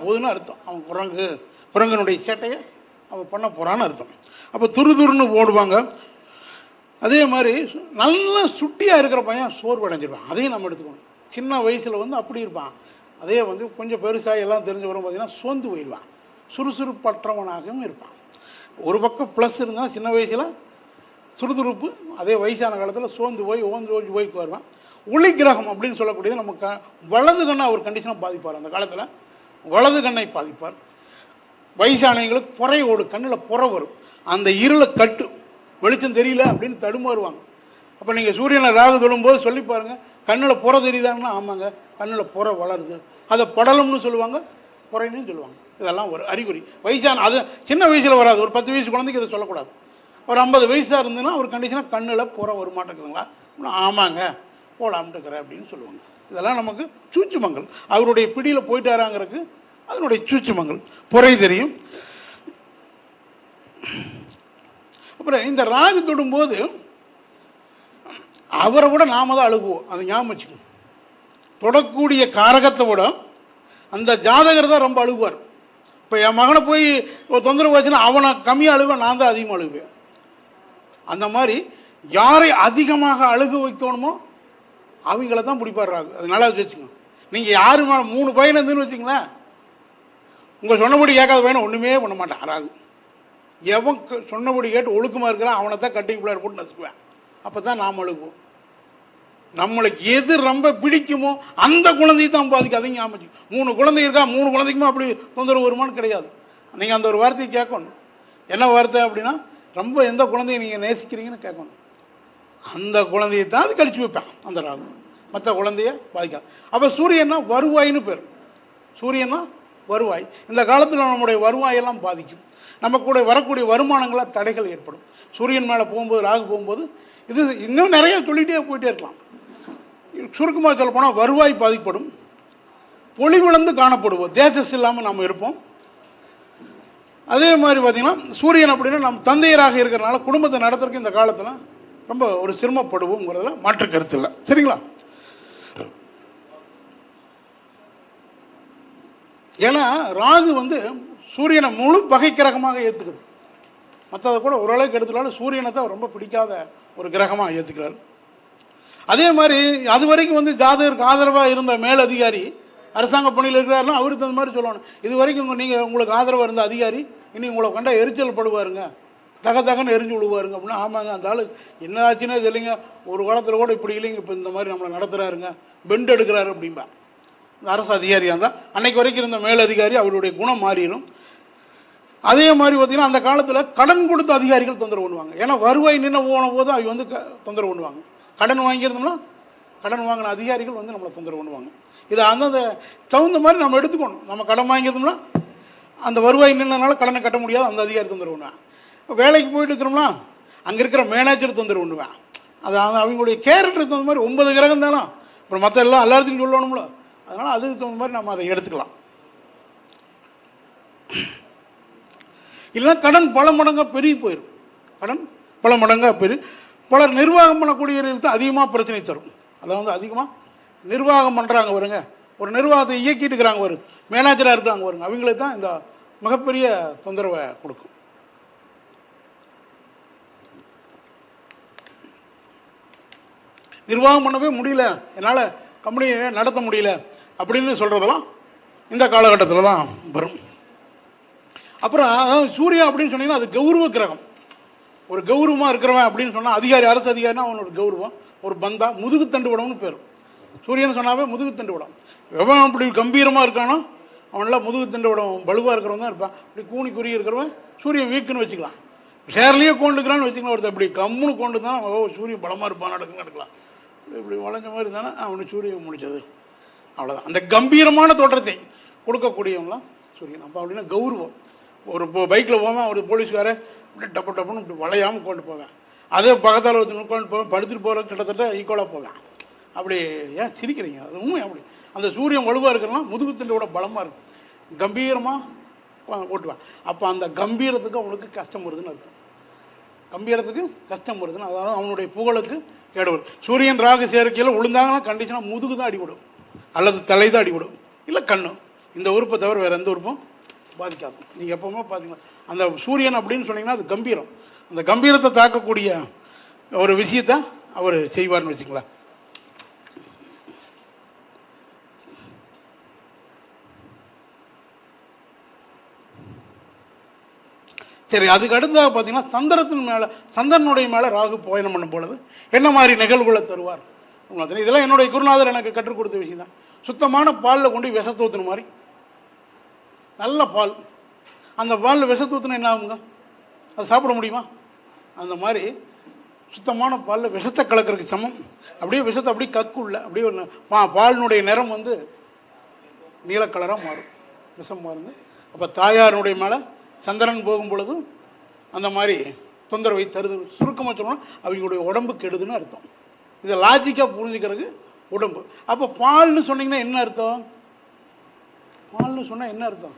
போகுதுன்னு அர்த்தம். அவன் குரங்கனுடைய சேட்டையை அவன் பண்ண போகிறான்னு அர்த்தம். அப்போ துருதுருன்னு ஓடுவாங்க. அதே மாதிரி நல்லா சுட்டியாக இருக்கிற பையன் சோர்வடைஞ்சிருப்பான். அதையும் நம்ம எடுத்துக்கணும். சின்ன வயசில் வந்து அப்படி இருப்பான். அதே வந்து கொஞ்சம் பெருசாக எல்லாம் தெரிஞ்சு வரும் பார்த்திங்கன்னா சோர்ந்து போயிடுவான், சுறுசுறுப்பற்றவனாகவும் இருப்பான். ஒரு பக்கம் ப்ளஸ் இருந்தால் சின்ன வயசில் சுறுசுறுப்பு, அதே வயசான காலத்தில் சோர்ந்து போய் ஓஞ்சு போய்க்கு வருவான். ஒளி கிரகம் அப்படின்னு சொல்லக்கூடியது நமக்கு வலது கண்ணை ஒரு கண்டிஷனாக பாதிப்பார். அந்த காலத்தில் வலது கண்ணை பாதிப்பார். வயசானவங்களுக்கு புறை ஓடு, கண்ணில் புறை வரும், அந்த இருளை கட்டு, வெளிச்சம் தெரியல அப்படின்னு தடுமாறுவாங்க. அப்போ நீங்கள் சூரியனை ராகு தொடும்போது சொல்லி பாருங்கள், கண்ணில் புறை தெரியுதாங்கன்னா ஆமாங்க கண்ணில் புறை வளருது, அதை படலம்னு சொல்லுவாங்க, புறைன்னு சொல்லுவாங்க. இதெல்லாம் ஒரு அறிகுறி. வயசான அது சின்ன வயசில் வராது. ஒரு 10 வயசு குழந்தைக்கு இதை சொல்லக்கூடாது. ஒரு 50 வயசாக இருந்ததுன்னா ஒரு கண்டிஷனாக கண்ணில் புறை வருமாட்டேங்குதுங்களா, ஆமாங்க போலாம்ட்டுக்கிறேன் அப்படின்னு சொல்லுவாங்க. இதெல்லாம் நமக்கு சூட்சுமங்கள். அவருடைய பிடியில் போயிட்டாராங்கிறதுக்கு அதனுடைய சூட்சுமங்கள். புறை தெரியும். அப்புறம் இந்த ராகு தொடும்போது அவரை விட நாம தான் அழுகுவோம். அதை ஞாபகம் வச்சுக்கணும். தொடக்கூடிய காரகத்தை விட அந்த ஜாதகர் தான் ரொம்ப அழுகுவார். இப்போ என் மகனை போய் தொந்தரவு வச்சுன்னா அவனை கம்மியாக அழுவேன், நான் தான் அதிகமாக அழுவேன். அந்த மாதிரி யாரை அதிகமாக அழுக வைக்கணுமோ அவங்கள தான் பிடிப்பார் ராகு. அது நல்லா வச்சுக்கோங்க. நீங்கள் யாரு 3 பையன் இருந்துன்னு வச்சுங்களேன், உங்கள் சொன்னபடி கேட்காத பையனை ஒன்றுமே பண்ண மாட்டான் ராகு. எவன் சொன்னபடி கேட்டு ஒழுக்கமாக இருக்கிறான் அவனை தான் கட்டிங் பிள்ளையர் போட்டு நசுக்குவேன். அப்போ தான் நாம் அழுகுவோம். நம்மளுக்கு எது ரொம்ப பிடிக்குமோ அந்த குழந்தையை தான் பாதிக்கும். அதையும் ஞாபகம். 3 குழந்தை இருக்கா, 3 குழந்தைக்குமே அப்படி தொந்தரவு வருமானு கிடையாது. நீங்கள் அந்த ஒரு வார்த்தையை கேட்கணும். என்ன வார்த்தை அப்படின்னா, ரொம்ப எந்த குழந்தையை நீங்கள் நேசிக்கிறீங்கன்னு கேட்கணும். அந்த குழந்தையை தான் அது கழிச்சு வைப்பேன் அந்த ராகு. மற்ற குழந்தைய பாதிக்காது. அப்போ சூரியன்னா வருவாயின்னு பேர். சூரியன்னா வருவாய். இந்த காலத்தில் நம்முடைய வருவாயெல்லாம் பாதிக்கும். நம்ம கூட வரக்கூடிய வருமானங்களாக தடைகள் ஏற்படும். சூரியன் மேலே போகும்போது, ராகு போகும்போது, இது இன்னும் நிறைய சொல்லிகிட்டே போயிட்டே இருக்கலாம். சுருக்கமாக சொல்ல போனால் வருவாய் பாதிப்படும், பொலிவிழந்து காணப்படுவோம், தேசஸ் இல்லாமல் நம்ம இருப்போம். அதே மாதிரி பார்த்திங்கன்னா சூரியன் அப்படின்னா நம்ம தந்தையராக இருக்கிறனால குடும்பத்தை நடத்துறதுக்கு இந்த காலத்தில் ரொம்ப ஒரு சிரமப்படுவோங்கிறதுல மாற்று கருத்து இல்லை. சரிங்களா? ஏன்னா ராகு வந்து சூரியனை முழு பகை கிரகமாக ஏற்றுக்குது. மற்றதை கூட ஓரளவுக்கு எடுத்துட்டாலும் சூரியனை தான் ரொம்ப பிடிக்காத ஒரு கிரகமாக ஏற்றுக்கிறார். அதே மாதிரி அது வரைக்கும் வந்து ஜாதகருக்கு ஆதரவாக இருந்த மேலதிகாரி அரசாங்க பணியில் இருக்கிறாருன்னா அவருக்கு அந்த மாதிரி சொல்லணும். இது வரைக்கும் நீங்கள் உங்களுக்கு ஆதரவாக இருந்த அதிகாரி இனி உங்களை கண்டா எரிச்சல் படுவாருங்க, தகன்னு எரிஞ்சு விடுவாருங்க அப்படின்னா, ஆமாங்க அந்த ஆள் என்ன ஆச்சுன்னா இது இல்லைங்க, ஒரு காலத்தில் கூட இப்படி இல்லைங்க, இப்போ இந்த மாதிரி நம்மளை நடத்துகிறாருங்க, பெண்ட் எடுக்கிறாரு அப்படின்பா. இந்த அரசு அதிகாரியாக இருந்தால் அன்னைக்கு வரைக்கும் இருந்த மேலதிகாரி அவருடைய குணம் மாறிடும். அதே மாதிரி பார்த்திங்கன்னா அந்த காலத்தில் கடன் கொடுத்த அதிகாரிகள் தொந்தரவு பண்ணுவாங்க. ஏன்னா வருவாய் நின்று போன போது அவங்க வந்து தொந்தரவு பண்ணுவாங்க. கடன் வாங்கியிருந்தோம்னா கடன் வாங்கின அதிகாரிகள் வந்து நம்மளை தொந்தரவு பண்ணுவாங்க. இதை அந்தந்த தகுந்த மாதிரி நம்ம எடுத்துக்கணும். நம்ம கடன் வாங்கியிருந்தோம்னா அந்த வருவாய் நின்றனால கடனை கட்ட முடியாது, அந்த அதிகாரி தொந்தரவு பண்ணுவேன். வேலைக்கு போயிட்டு இருக்கிறோம்னா அங்கே இருக்கிற மேனேஜர் தொந்தரவு பண்ணுவேன். அது அவங்களுடைய கேரக்டருக்கு தகுந்த மாதிரி 9 கிரகம் தானே, அப்புறம் மற்ற எல்லாம் எல்லாத்தையும் சொல்லணும்ல, அதனால் அதுக்கு தகுந்த மாதிரி நம்ம அதை எடுத்துக்கலாம். இல்லைன்னா கடன் பல மடங்காக பெருகி போயிடும். கடன் பல மடங்காக பலர் நிர்வாகம் பண்ணக்கூடியவர்களுக்கு அதிகமாக பிரச்சனை தரும். அதாவது அதிகமாக நிர்வாகம் பண்ணுறாங்க வருங்க, ஒரு நிர்வாகத்தை இயக்கிட்டு இருக்கிறாங்க வரும், மேனேஜராக இருக்கிறாங்க வருங்க, அவங்களுக்கு தான் இந்த மிகப்பெரிய தொந்தரவை கொடுக்கும். நிர்வாகம் பண்ணவே முடியல, என்னால் கம்பெனியை நடத்த முடியல அப்படின்னு சொல்கிறதெல்லாம் இந்த காலகட்டத்தில் தான் வரும். அப்புறம் அதாவது சூரியன் அப்படின்னு சொன்னீங்கன்னா அது கௌரவ கிரகம். ஒரு கௌரவமாக இருக்கிறவன் அப்படின்னு சொன்னால் அதிகாரி, அரசு அதிகாரினா அவனோட கௌரவம், ஒரு பந்தா, முதுகுத்தண்டு விடம்னு பேர். சூரியன் சொன்னாவே முதுகுத்தண்டு விடம். எவன் அப்படி கம்பீரமாக இருக்கானோ அவனெல்லாம் முதுகுத்தண்டு விடம் வலுவாக இருக்கிறவன் தான் இருப்பான். இப்படி கூணி குறி இருக்கிறவன் சூரியன் வீக்குன்னு வச்சுக்கலாம். சேர்லேயே கொண்டுக்கிறான்னு வச்சுக்கலாம். ஒருத்தர் இப்படி கம்முன்னு கொண்டு தான் சூரியன் பலமாக இருப்பான், நடக்கலாம். இப்படி வளைஞ்ச மாதிரி தானே அவனுக்கு சூரியன் முடிச்சது, அவ்வளோதான். அந்த கம்பீரமான தோற்றத்தை கொடுக்கக்கூடியவங்களாம் சூரியன். அப்போ அப்படின்னா கௌரவம். ஒரு பைக்கில் போவேன், ஒரு போலீஸ்காரை இப்படி டப்புன்னு இப்படி வளையாமல் கொண்டு போவேன். அதே பக்கத்தால் ஒருத்தர் கொண்டு போவேன், படுத்துட்டு போகிற கிட்டத்தட்ட ஈக்குவலாக போவேன். அப்படி ஏன் சிரிக்கிறீங்க? அது உண்மை. அப்படி அந்த சூரியன் வலுவாக இருக்கிறனா முதுகுத்தண்டோட பலமாக இருக்கும், கம்பீரமாக ஓட்டுவேன். அப்போ அந்த கம்பீரத்துக்கு அவனுக்கு கஷ்டம் வருதுன்னு அர்த்தம். கம்பீரத்துக்கு கஷ்டம் வருதுன்னு, அதாவது அவனுடைய புகழுக்கு கேடுவரும். சூரியன் ராகு சேர்க்கையில் விழுந்தாங்கன்னா கண்டிஷனாக முதுகு தான் அடிபடும், அல்லது தலை தான் அடிபடும், இல்லை கண்ணு. இந்த உறுப்பை தவிர வேறு எந்த உறுப்பும் பாதிக்காது. நீங்கள் எப்போவுமே பார்த்தீங்கன்னா அந்த சூரியன் அப்படின்னு சொன்னீங்கன்னா அது கம்பீரம். அந்த கம்பீரத்தை தாக்கக்கூடிய ஒரு விஷயத்தை அவர் செய்வார்னு வச்சுங்களேன். சரி, அதுக்கு அடுத்ததாக பார்த்தீங்கன்னா சந்திரனுடைய மேலே ராகு பயணம் பண்ணும் பொழுது என்ன மாதிரி நிகழ்வுகளை தருவார்? இதெல்லாம் என்னுடைய குருநாதர் எனக்கு கற்றுக் கொடுத்த விஷயம் தான். சுத்தமான பாலில் கொண்டு விஷத்தை ஊற்றுன மாதிரி, நல்ல பால், அந்த பாலில் விஷத்தை ஊற்றுனா என்ன ஆகுங்க? அது சாப்பிட முடியுமா? அந்த மாதிரி சுத்தமான பாலில் விஷத்தை கலக்கிறதுக்கு சமம். அப்படியே விஷத்தை அப்படியே கக்குள்ள அப்படியே பாலினுடைய நிறம் நீல கலராக மாறும், விஷம் மாறுது. அப்போ தாயாருடைய மேலே சந்திரன் போகும் பொழுதும் அந்த மாதிரி தொந்தரவை தருது. சுருக்கமாக சொல்லணும், அவங்களுடைய உடம்பு கெடுதுன்னு அர்த்தம். இதை லாஜிக்காக புரிஞ்சுக்கிறதுக்கு உடம்பு. அப்போ பால்னு சொன்னீங்கன்னா என்ன அர்த்தம்? பால்னு சொன்னால் என்ன அர்த்தம்?